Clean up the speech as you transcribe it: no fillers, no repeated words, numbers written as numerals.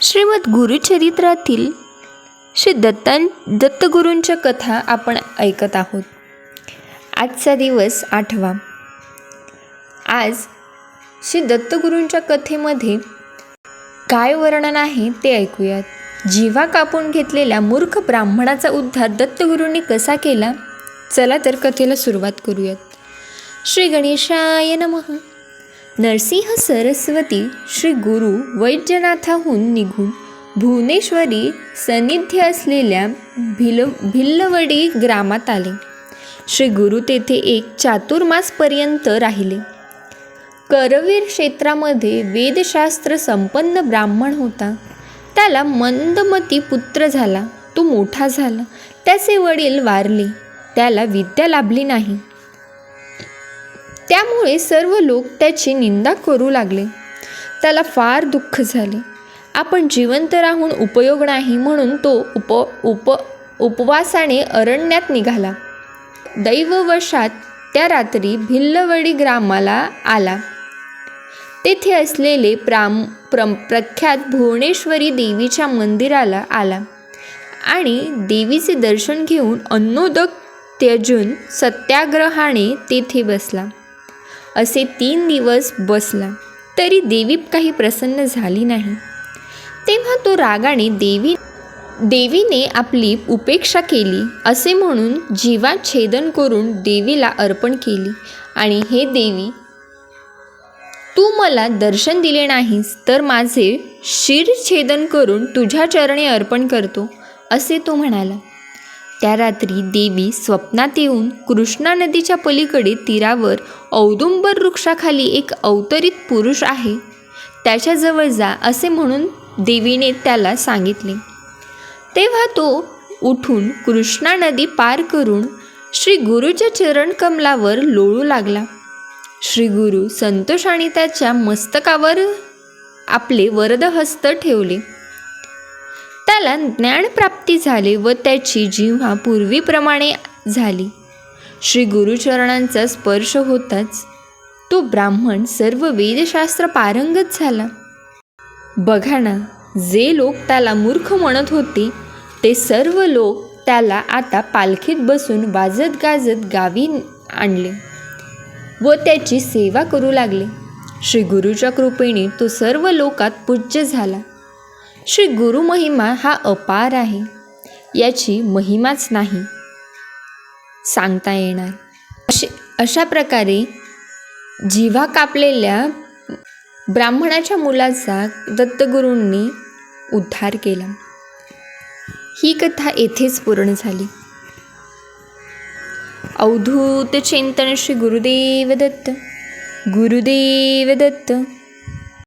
श्रीमद गुरुचरित्रातील श्री दत्तगुरूंच्या कथा आपण ऐकत आहोत. आजचा दिवस 8वा. आज श्री दत्तगुरूंच्या कथेमध्ये काय वर्णन आहे ते ऐकूयात. जिव्हा कापून घेतलेल्या मूर्ख ब्राह्मणाचा उद्धार दत्तगुरूंनी कसा केला, चला तर कथेला सुरुवात करूयात. श्री गणेशाय नमः. नरसिंह सरस्वती श्री गुरु वैद्यनाथाहून निघून भुवनेश्वरी सन्निध्य असलेल्या भिल्लवडी ग्रामात आले. श्री गुरु तेथे एक चातुर्मासपर्यंत राहिले. करवीर क्षेत्रामध्ये वेदशास्त्र संपन्न ब्राह्मण होता. त्याला मंदमती पुत्र झाला. तो मोठा झाला. त्याचे वडील वारले. त्याला विद्या लाभली नाही. त्यामुळे सर्व लोक त्याची निंदा करू लागले. त्याला फार दुःख झाले. आपण जिवंत राहून उपयोग नाही म्हणून तो उपवासाने अरण्यात निघाला. दैववशात त्या रात्री भिल्लवडी ग्रामाला आला. तेथे असलेले प्रख्यात भुवनेश्वरी देवीच्या मंदिराला आला आणि देवीचे दर्शन घेऊन अन्नोदक त्यजून सत्याग्रहाने तेथे बसला. असे 3 दिवस बसला तरी देवी काही प्रसन्न झाली नाही. तेव्हा तो रागाने देवीने आपली उपेक्षा केली असे म्हणून जीवाच्छेदन करून देवीला अर्पण केली आणि हे देवी, तू मला दर्शन दिले नाहीस तर माझे शिरछेदन करून तुझ्या चरणी अर्पण करतो असे तो म्हणाला. त्या रात्री देवी स्वप्नात येऊन कृष्णा नदीच्या पलीकडे तीरावर औदुंबर वृक्षाखाली एक अवतरित पुरुष आहे, त्याच्याजवळ जा असे म्हणून देवीने त्याला सांगितले. तेव्हा तो उठून कृष्णा नदी पार करून श्री गुरुच्या चरणकमलावर लोळू लागला. श्री गुरु संतोषाने त्याच्या मस्तकावर आपले वरदहस्त ठेवले. त्याला ज्ञानप्राप्ती झाले व त्याची जिव्हा पूर्वीप्रमाणे झाली. श्री गुरुचरणांचा स्पर्श होताच तो ब्राह्मण सर्व वेदशास्त्र पारंगत झाला. बघा ना, जे लोक त्याला मूर्ख म्हणत होते ते सर्व लोक त्याला आता पालखीत बसून वाजत गाजत गावी आणले व त्याची सेवा करू लागले. श्री गुरुच्या कृपेने तो सर्व लोकात पूज्य झाला. श्री गुरु महिमा हा अपार आहे. याची महिमाच नाही सांगता येणार. अशा प्रकारे जिव्हा कापलेल्या ब्राह्मणाच्या मुलाचा दत्तगुरूंनी उद्धार केला. ही कथा येथेच पूर्ण झाली. अवधूत चिंतन श्री गुरुदेव दत्त. गुरुदेव दत्त.